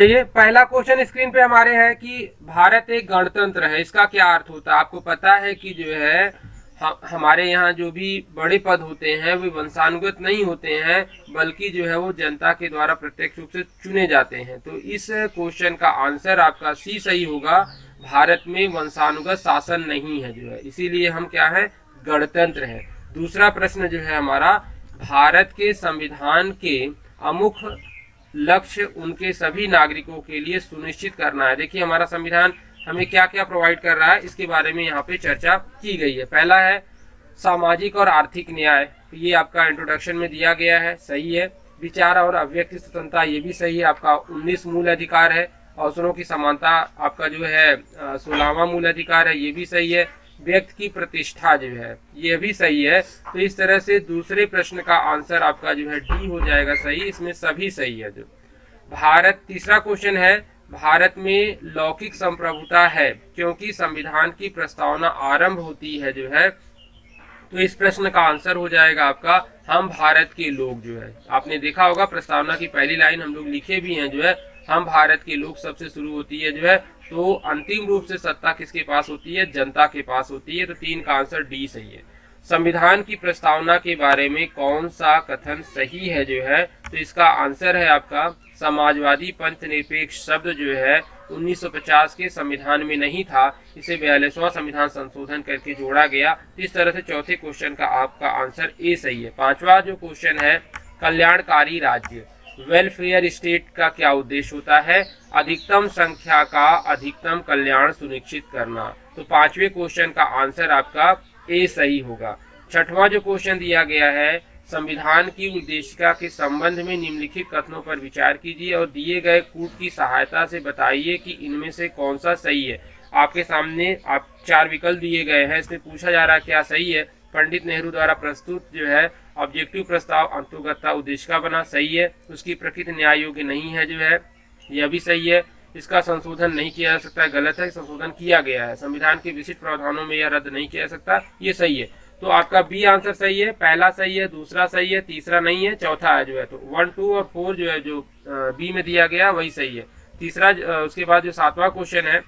चलिए, पहला question screen पे हमारे है कि भारत एक गणतंत्र है, इसका क्या अर्थ होता है। आपको पता है कि जो है हमारे यहाँ जो भी बड़े पद होते हैं वे वंशानुगत नहीं होते हैं, बल्कि जो है वो जनता के द्वारा प्रत्यक्ष रूप से चुने जाते हैं। तो इस क्वेश्चन का आंसर आपका सी सही होगा। भारत में वंशानुगत शासन नहीं है जो है, इसीलिए हम क्या है, गणतंत्र है। दूसरा प्रश्न जो है हमारा, भारत के संविधान के अमुख लक्ष्य उनके सभी नागरिकों के लिए सुनिश्चित करना है। देखिए हमारा संविधान हमें क्या क्या प्रोवाइड कर रहा है, इसके बारे में यहाँ पे चर्चा की गई है। पहला है सामाजिक और आर्थिक न्याय, ये आपका इंट्रोडक्शन में दिया गया है, सही है। विचार और अभिव्यक्ति स्वतंत्रता, ये भी सही है। आपका 19 मूल अधिकार है। अवसरों की समानता आपका जो है 16वां मूल अधिकार है, ये भी सही है। व्यक्ति की प्रतिष्ठा जो है ये भी सही है। तो इस तरह से दूसरे प्रश्न का आंसर आपका जो है डी हो जाएगा सही, इसमें सभी सही है। जो भारत, तीसरा क्वेश्चन है, भारत में लौकिक संप्रभुता है क्योंकि संविधान की प्रस्तावना आरंभ होती है जो है। तो इस प्रश्न का आंसर हो जाएगा आपका हम भारत के लोग जो है। आपने देखा होगा प्रस्तावना की पहली लाइन हम लोग लिखे भी हैं जो है, हम भारत के लोग सबसे शुरू होती है जो है। तो अंतिम रूप से सत्ता किसके पास होती है, जनता के पास होती है। तो 3 का आंसर डी सही है। संविधान की प्रस्तावना के बारे में कौन सा कथन सही है जो है, तो इसका आंसर है आपका समाजवादी पंथ निरपेक्ष शब्द जो है 1950 के संविधान में नहीं था, इसे 42वां संविधान संशोधन करके जोड़ा गया। इस तरह से चौथे क्वेश्चन का आपका आंसर ए सही है। पांचवा जो क्वेश्चन है, कल्याणकारी राज्य वेलफेयर स्टेट का क्या उद्देश्य होता है, अधिकतम संख्या का अधिकतम कल्याण सुनिश्चित करना। तो पांचवे क्वेश्चन का आंसर आपका ए सही होगा। छठवां जो क्वेश्चन दिया गया है, संविधान की उद्देशिका के संबंध में निम्नलिखित कथनों पर विचार कीजिए और दिए गए कूट की सहायता से बताइए कि इनमें से कौन सा सही है। आपके सामने आप 4 विकल्प दिए गए हैं, इसमें पूछा जा रहा है क्या सही है। पंडित नेहरू द्वारा प्रस्तुत जो है ऑब्जेक्टिव प्रस्ताव अंतोगत्ता उद्देशिका बना, सही है। उसकी प्रकृति न्याय योग्य नहीं है जो है, यह भी सही है। इसका संशोधन नहीं किया जा सकता, गलत है, संशोधन किया गया है। संविधान के विशिष्ट प्रावधानों में यह रद्द नहीं किया जा सकता, ये सही है। तो आपका बी आंसर सही है, पहला सही है, दूसरा सही है, तीसरा नहीं है, चौथा है जो है। तो 1, 2 और 4 जो है जो बी में दिया गया वही सही है। तीसरा उसके बाद जो 7वां क्वेश्चन है,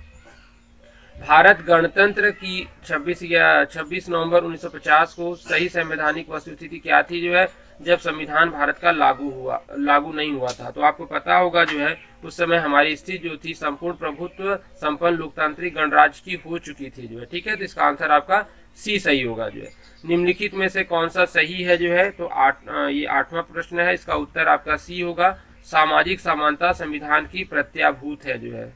भारत गणतंत्र की 26 नवंबर 1950 को सही संवैधानिक वस्तुस्थिति क्या थी जो है, जब संविधान भारत का लागू नहीं हुआ था। तो आपको पता होगा जो है उस समय हमारी स्थिति जो थी संपूर्ण प्रभुत्व संपन्न लोकतांत्रिक गणराज्य की हो चुकी थी जो है, ठीक है। तो इसका आंसर आपका सी सही होगा जो है। निम्नलिखित में से कौन सा सही है जो है, तो ये 8वां प्रश्न है, इसका उत्तर आपका सी होगा। सामाजिक समानता संविधान की प्रत्याभूत है जो है।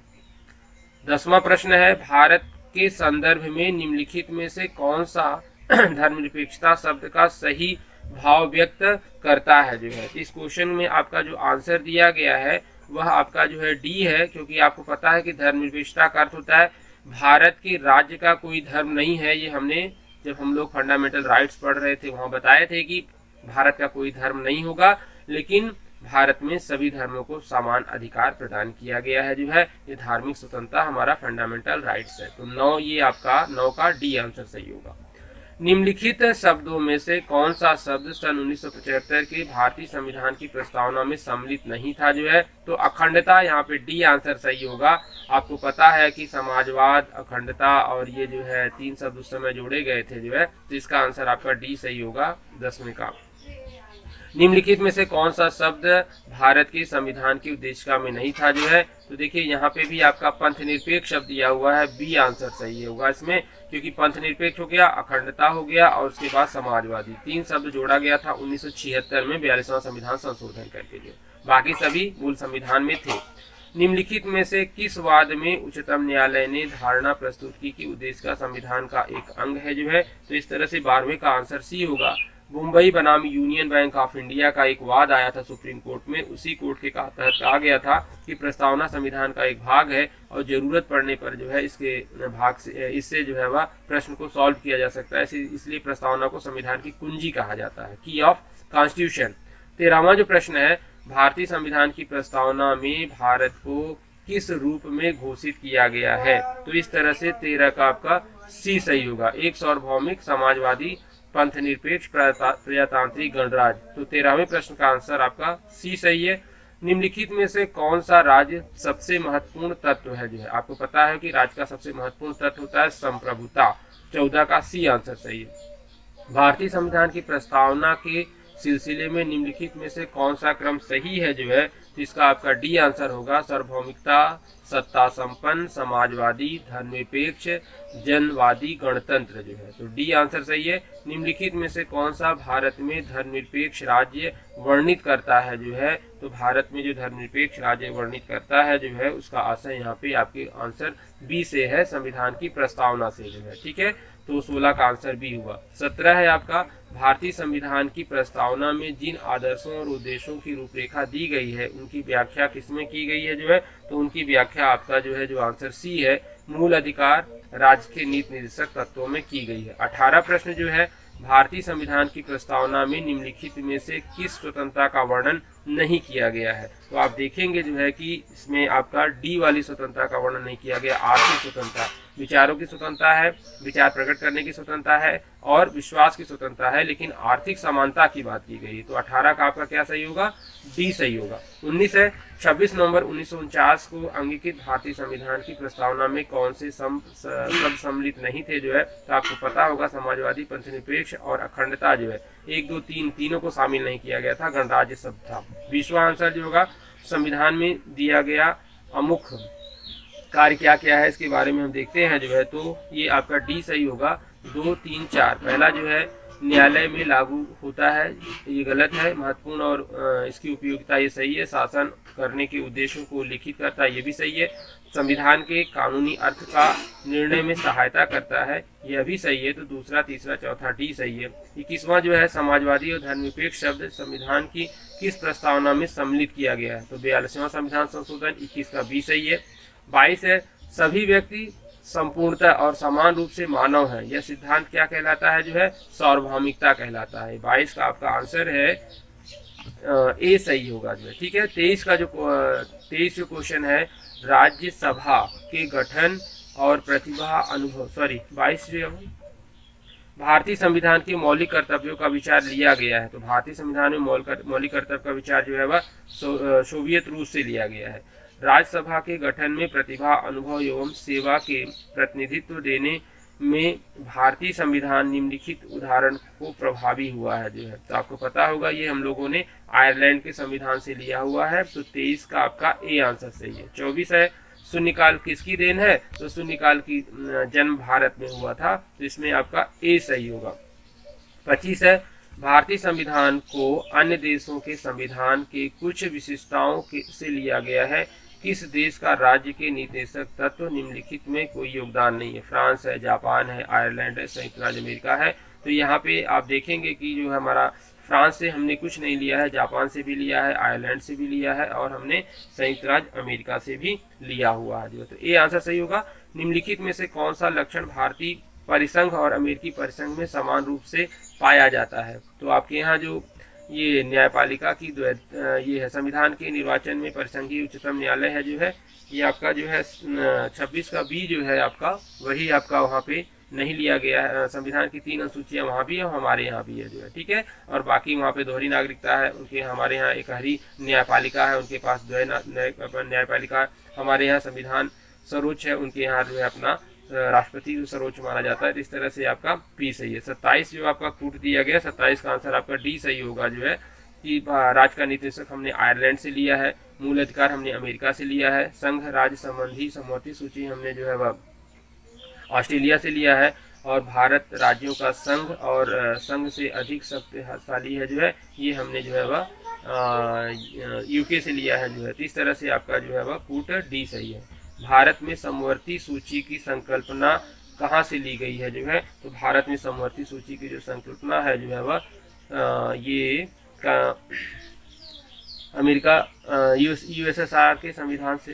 10वां प्रश्न है, भारत के संदर्भ में निम्नलिखित में से कौन सा धर्मनिरपेक्षता शब्द का सही भाव व्यक्त करता है जो है। इस क्वेश्चन में आपका जो आंसर दिया गया है वह आपका जो है डी है, क्योंकि आपको पता है कि धर्मनिरपेक्षता का अर्थ होता है भारत के राज्य का कोई धर्म नहीं है। ये हमने जब हम लोग फंडामेंटल राइट्स पढ़ रहे थे वहां बताए थे कि भारत का कोई धर्म नहीं होगा, लेकिन भारत में सभी धर्मों को समान अधिकार प्रदान किया गया है जो है। ये धार्मिक स्वतंत्रता हमारा फंडामेंटल राइट्स है। तो 9 ये आपका 9 का डी आंसर सही होगा। निम्नलिखित शब्दों में से कौन सा शब्द सन 1975 के भारतीय संविधान की प्रस्तावना में सम्मिलित नहीं था जो है, तो अखंडता, यहाँ पे डी आंसर सही होगा। आपको पता है कि समाजवाद, अखंडता और ये जो है 3 शब्द उस समय जोड़े गए थे जो है, तो इसका आंसर आपका डी सही होगा 10वें का। निम्नलिखित में से कौन सा शब्द भारत के संविधान की उद्देशिका में नहीं था जो है, तो देखिए यहाँ पे भी आपका पंथ निरपेक्ष शब्द दिया हुआ है, बी आंसर सही होगा इसमें, क्योंकि पंथ निरपेक्ष हो गया, अखंडता हो गया और उसके बाद समाजवादी, 3 शब्द जोड़ा गया था 1976 में 42वां संविधान संशोधन करके जो, बाकी सभी मूल संविधान में थे। निम्नलिखित में से किस वाद में उच्चतम न्यायालय ने धारणा प्रस्तुत की कि उद्देशिका संविधान का एक अंग है जो है, तो इस तरह से 12वें का आंसर सी होगा। मुंबई बनाम यूनियन बैंक ऑफ इंडिया का एक वाद आया था सुप्रीम कोर्ट में, उसी कोर्ट के तहत कहा गया था कि प्रस्तावना संविधान का एक भाग है और जरूरत पड़ने पर जो है इसके भाग से इससे जो है वह प्रश्न को सॉल्व किया जा सकता है, इसलिए प्रस्तावना को संविधान की कुंजी कहा जाता है, की ऑफ कॉन्स्टिट्यूशन। 13वां जो प्रश्न है, भारतीय संविधान की प्रस्तावना में भारत को किस रूप में घोषित किया गया है, तो इस तरह से 13 का आपका सी सही होगा, एक सार्वभौमिक समाजवादी पंथ निरपेक्ष प्रजातांत्रिक गणराज्य। तो 13वें प्रश्न का आंसर आपका सी सही है। निम्नलिखित में से कौन सा राज्य सबसे महत्वपूर्ण तत्व है जो है, आपको पता है कि राज्य का सबसे महत्वपूर्ण तत्व होता है संप्रभुता। 14 का सी आंसर सही है। भारतीय संविधान की प्रस्तावना के सिलसिले में निम्नलिखित में से कौन सा क्रम सही है जो है, तो इसका आपका डी आंसर होगा। सार्वभौमिकता, सत्ता संपन्न, समाजवादी, धर्मनिरपेक्ष, जनवादी, गणतंत्र जो है, तो डी आंसर सही है। निम्नलिखित में से कौन सा भारत में धर्मनिरपेक्ष राज्य वर्णित करता है जो है, तो भारत में जो धर्मनिरपेक्ष राज्य वर्णित करता है जो है, उसका आंसर यहाँ पे आपके आंसर बी से है, संविधान की प्रस्तावना से जो है, ठीक है। तो 16 का आंसर बी हुआ। 17 है आपका, भारतीय संविधान की प्रस्तावना में जिन आदर्शों और उद्देश्यों की रूपरेखा दी गई है उनकी व्याख्या किसमें की गई है जो है, तो उनकी व्याख्या आपका जो है, जो आंसर सी है, मूल अधिकार राज्य के नीति निर्देशक तत्वों में की गई है। 18 प्रश्न जो है, भारतीय संविधान की प्रस्तावना में निम्नलिखित में से किस स्वतंत्रता का वर्णन नहीं किया गया है, तो आप देखेंगे जो है कि इसमें आपका डी वाली स्वतंत्रता का वर्णन नहीं किया गया। आर्थिक स्वतंत्रता, विचारों की स्वतंत्रता है, विचार प्रकट करने की स्वतंत्रता है और विश्वास की स्वतंत्रता है, लेकिन आर्थिक समानता की बात की गई। तो 18 का आपका क्या सही होगा, डी सही होगा। 19 है, 26 नवंबर 1949 को अंगीकृत भारतीय संविधान की प्रस्तावना में कौन से शब्द सम्मिलित नहीं थे जो है, तो आपको पता होगा समाजवादी, पंथनिरपेक्ष और अखंडता जो है, 1 2 3 तीनों को शामिल नहीं किया गया था, गणराज्य शब्द था। 20वां आंसर जो होगा, संविधान में दिया गया अमुख कार्य क्या क्या है इसके बारे में हम देखते हैं जो है, तो ये आपका डी सही होगा। 2 3 4, पहला जो है न्यायालय में लागू होता है, ये गलत है। महत्वपूर्ण और इसकी उपयोगिता, ये सही है। शासन करने के उद्देश्यों को लिखित करता है, ये भी सही है। संविधान के कानूनी अर्थ का निर्णय में सहायता करता है, यह भी सही है। तो दूसरा, तीसरा, चौथा डी सही है। 21वां जो है, समाजवादी और धर्मनिरपेक्ष शब्द संविधान की किस प्रस्तावना में सम्मिलित किया गया है, तो 42वां संविधान संशोधन। 21 का बी सही है। 22 है, सभी व्यक्ति संपूर्णतः और समान रूप से मानव है, यह सिद्धांत क्या कहलाता है जो है, सार्वभौमिकता कहलाता है। 22 का आपका आंसर है ए सही होगा जो है, ठीक है। 23 जो क्वेश्चन है, राज्यसभा के गठन और प्रतिभा अनुभव, 22 जो भारतीय संविधान के मौलिक कर्तव्यों का विचार लिया गया है, तो भारतीय संविधान में मौलिक कर्तव्य का विचार जो है वह सोवियत रूस से लिया गया है। राज्यसभा के गठन में प्रतिभा, अनुभव एवं सेवा के प्रतिनिधित्व देने में भारतीय संविधान निम्नलिखित उदाहरण को प्रभावी हुआ है जो है, तो आपको पता होगा ये हम लोगों ने आयरलैंड के संविधान से लिया हुआ है। तो 23 का आपका ए आंसर सही है। 24 है, शून्यकाल किसकी देन है, तो शून्यकाल की जन्म भारत में हुआ था, तो इसमें आपका ए सही होगा। 25 है, भारतीय संविधान को अन्य देशों के संविधान के कुछ विशिष्टताओं से लिया गया है, किस देश का राज्य के निर्देशक तत्व निम्नलिखित में कोई योगदान नहीं है, फ्रांस है, जापान है, आयरलैंड है, संयुक्त राज्य अमेरिका है। तो यहाँ पे आप देखेंगे कि जो हमारा फ्रांस से हमने कुछ नहीं लिया है, जापान से भी लिया है, आयरलैंड से भी लिया है और हमने संयुक्त राज्य अमेरिका से भी लिया हुआ है, तो ये आंसर सही होगा। निम्नलिखित में से कौन सा लक्षण भारतीय परिसंघ और अमेरिकी परिसंघ में समान रूप से पाया जाता है, तो आपके यहाँ जो ये न्यायपालिका की ये है, संविधान के निर्वाचन में परिसंघीय उच्चतम न्यायालय है जो है, ये आपका जो है 26 का बी जो है आपका, वही आपका वहाँ पे नहीं लिया गया है। संविधान की 3 अनुसूचियाँ वहाँ भी है और हमारे यहाँ भी है जो है, ठीक है। और बाकी वहाँ पे दोहरी नागरिकता है उनके, हमारे यहाँ एक हरी न्यायपालिका है, उनके पास न्यायपालिका, हमारे यहाँ संविधान सर्वोच्च है, उनके यहाँ जो है अपना राष्ट्रपति जो सर्वोच्च माना जाता है। तो इस तरह से आपका पी सही है। 27 जो आपका कूट दिया गया, 27 का आंसर आपका डी सही होगा जो है, कि राज्य का निर्देशक हमने आयरलैंड से लिया है, मूल अधिकार हमने अमेरिका से लिया है, संघ राज्य संबंधी समवर्ती सूची हमने जो है वह ऑस्ट्रेलिया से लिया है, और भारत राज्यों का संघ और संघ से अधिक शक्तिशाली है जो है, ये हमने जो है वह यूके से लिया है जो है। तो इस तरह से आपका जो है वह कूट डी सही है। भारत में समवर्ती सूची की संकल्पना कहाँ से ली गई है जो है, तो भारत में समवर्ती सूची की जो संकल्पना है जो है वह ये अमेरिका यूएसएसआर के संविधान से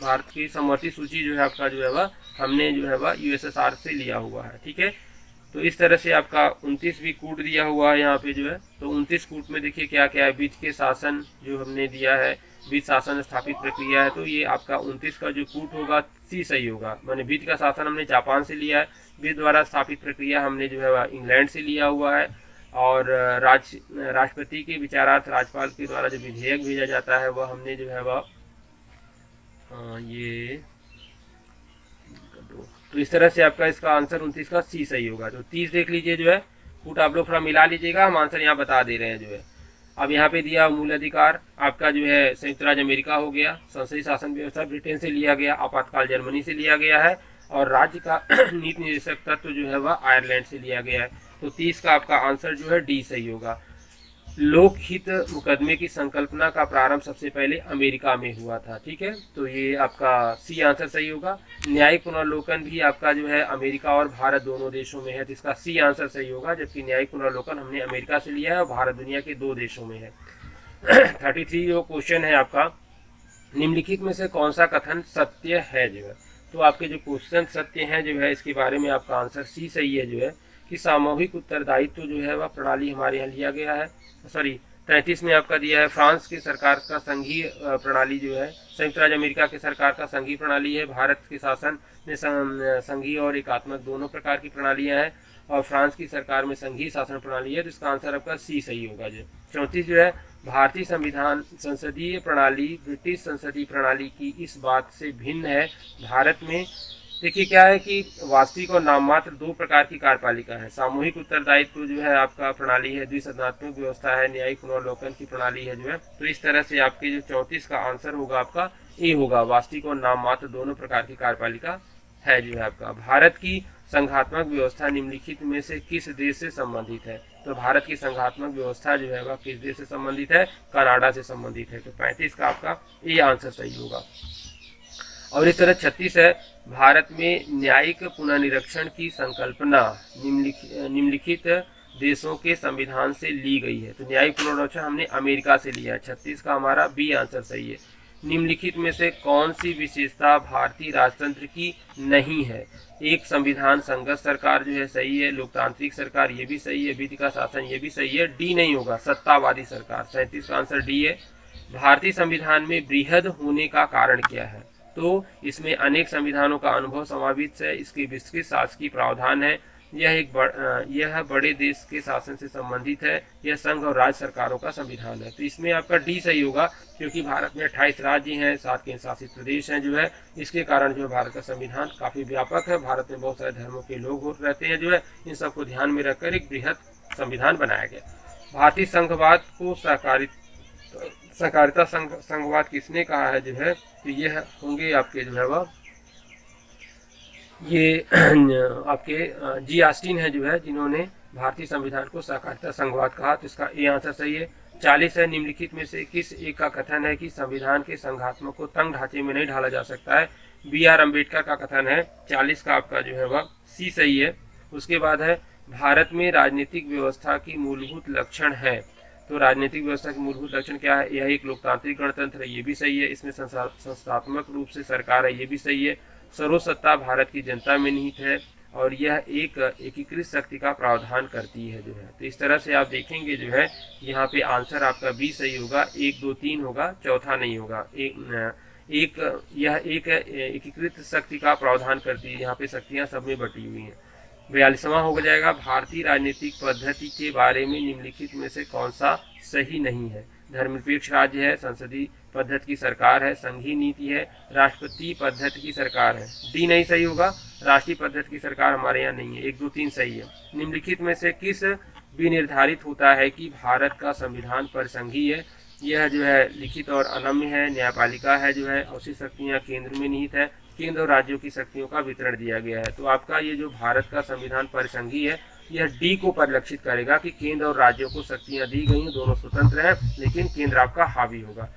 भारत की समवर्ती सूची जो है आपका जो है वह हमने जो है वह यूएसएसआर से लिया हुआ है, ठीक है। तो इस तरह से आपका 29 भी कूट दिया हुआ है यहाँ पे जो है। तो 29 कूट में देखिए क्या क्या है, बीच के शासन जो हमने दिया है, बीच शासन स्थापित प्रक्रिया है, तो ये आपका 29 का जो कूट होगा सी सही होगा। माने बीच का शासन हमने जापान से लिया है, बीच द्वारा स्थापित प्रक्रिया हमने जो है वह इंग्लैंड से लिया हुआ है, और राष्ट्रपति के विचारार्थ राज्यपाल के द्वारा जो विधेयक भेजा जाता है वह हमने जो है वह ये तो इस तरह से आपका इसका आंसर 29 का सी सही होगा। तो 30 देख लीजिए जो है, फुट आप लोग थोड़ा मिला लीजिएगा, हम आंसर यहाँ बता दे रहे हैं जो है। अब यहाँ पे दिया मूल अधिकार आपका जो है संयुक्त राज्य अमेरिका हो गया, संसदीय शासन व्यवस्था ब्रिटेन से लिया गया, आपातकाल जर्मनी से लिया गया है, और राज्य का नीति निर्देशक तत्व जो है वह आयरलैंड से लिया गया है। तो 30 का आपका आंसर जो है डी सही होगा। लोकहित मुकदमे की संकल्पना का प्रारंभ सबसे पहले अमेरिका में हुआ था, ठीक है, तो ये आपका सी आंसर सही होगा। न्यायिक पुनर्लोकन भी आपका जो है अमेरिका और भारत दोनों देशों में है, तो इसका सी आंसर सही होगा, जबकि न्यायिक पुनर्लोकन हमने अमेरिका से लिया है और भारत दुनिया के 2 देशों में है। 33 जो क्वेश्चन है आपका, निम्नलिखित में से कौन सा कथन सत्य है जो है, तो आपके जो क्वेश्चन सत्य हैं जो है इसके बारे में आपका आंसर सी सही है जो है, कि सामूहिक उत्तरदायित्व जो है वह प्रणाली हमारे यहाँ लिया गया है। 33 में आपका दिया है फ्रांस की सरकार का संघीय प्रणाली जो है, संयुक्त राज्य अमेरिका की सरकार का संघीय प्रणाली है, भारत के शासन में संघीय और एकात्मक दोनों प्रकार की प्रणालियां हैं, और फ्रांस की सरकार में संघीय शासन प्रणाली है, तो इसका आंसर आपका सी सही होगा जो। 34 जो है, भारतीय संविधान संसदीय प्रणाली ब्रिटिश संसदीय प्रणाली की इस बात से भिन्न है, भारत में देखिए क्या है कि वास्तविक और नाममात्र 2 प्रकार की कार्यपालिका है, सामूहिक उत्तरदायित्व जो है आपका प्रणाली है, द्विसदनात्मक व्यवस्था है, न्यायिक पुनर्लोकन की प्रणाली है जो है, तो इस तरह से आपके जो 34 का आंसर होगा आपका ए होगा, वास्तविक और नाममात्र दोनों प्रकार की कार्यपालिका है जो है आपका। भारत की संघात्मक व्यवस्था निम्नलिखित में से किस देश से संबंधित है, तो भारत की संघात्मक व्यवस्था जो है वह किस देश से संबंधित है, कनाडा से संबंधित है, तो 35 का आपका ए आंसर सही होगा। और इस तरह 36 है, भारत में न्यायिक पुनर्निरीक्षण की संकल्पना निम्नलिखित देशों के संविधान से ली गई है, तो न्यायिक पुनर्निरीक्षण हमने अमेरिका से लिया है, 36 का हमारा बी आंसर सही है। निम्नलिखित में से कौन सी विशेषता भारतीय राजतंत्र की नहीं है, एक संविधान संगत सरकार जो है सही है, लोकतांत्रिक सरकार ये भी सही है, विधि का शासन ये भी सही है, डी नहीं होगा सत्तावादी सरकार, 37 का आंसर डी है। भारतीय संविधान में बृहद होने का कारण क्या है, तो इसमें अनेक संविधानों का अनुभव समावित है, इसकी विस्तृत शासकीय प्रावधान है, यह बड़े देश के शासन से संबंधित है, यह संघ और राज्य सरकारों का संविधान है, तो इसमें आपका डी सही होगा, क्योंकि भारत में 28 राज्य हैं, 7 केंद्र शासित प्रदेश हैं जो है, इसके कारण जो भारत का संविधान काफी व्यापक है, भारत में बहुत सारे धर्मों के लोग रहते हैं जो है, इन सबको ध्यान में रखकर एक बृहद संविधान बनाया गया। भारतीय संघवाद को सहकारिता संघवाद किसने कहा है जो है, तो ये होंगे आपके जो है वह ये आपके जी ऑस्टिन है जो है, जिन्होंने भारतीय संविधान को सहकारिता संघवाद कहा, तो इसका ए आंसर सही है। 40 है, निम्नलिखित में से किस एक का कथन है कि संविधान के संघात्मक को तंग ढांचे में नहीं ढाला जा सकता है, बी आर अम्बेडकर का कथन है, 40 का आपका जो है वह सी सही है। उसके बाद है, भारत में राजनीतिक व्यवस्था की मूलभूत लक्षण है, तो राजनीतिक व्यवस्था के मूलभूत लक्षण क्या है, यह एक लोकतांत्रिक गणतंत्र है, ये भी सही है, इसमें संस्थात्मक रूप से सरकार है, ये भी सही है, सर्वसत्ता भारत की जनता में निहित है, और यह एक एकीकृत शक्ति का प्रावधान करती है जो है, तो इस तरह से आप देखेंगे जो है यहाँ पे आंसर आपका बी सही होगा, 1 2 3 होगा, चौथा नहीं होगा, यह एक एकीकृत शक्ति का प्रावधान करती है, यहाँ पे शक्तियाँ सब में बटी हुई हैं। 42वां हो जाएगा, भारतीय राजनीतिक पद्धति के बारे में निम्नलिखित में से कौन सा सही नहीं है, धर्मनिरपेक्ष राज्य है, संसदीय पद्धति की सरकार है, संघीय नीति है, राष्ट्रपति पद्धति की सरकार है, डी नहीं सही होगा, राष्ट्रीय पद्धति की सरकार हमारे यहाँ नहीं है, 1 2 3 सही है। निम्नलिखित में से किस विनिर्धारित होता है कि भारत का संविधान परिसंघीय है, यह जो है लिखित और अनम्य है, न्यायपालिका है जो है, अवशिष्ट शक्तियाँ केंद्र में निहित है, केंद्र और राज्यों की शक्तियों का वितरण दिया गया है, तो आपका ये जो भारत का संविधान परिसंघीय है, यह डी को परिलक्षित करेगा कि केंद्र और राज्यों को शक्तियां दी गई हैं, दोनों स्वतंत्र हैं, लेकिन केंद्र आपका हावी होगा।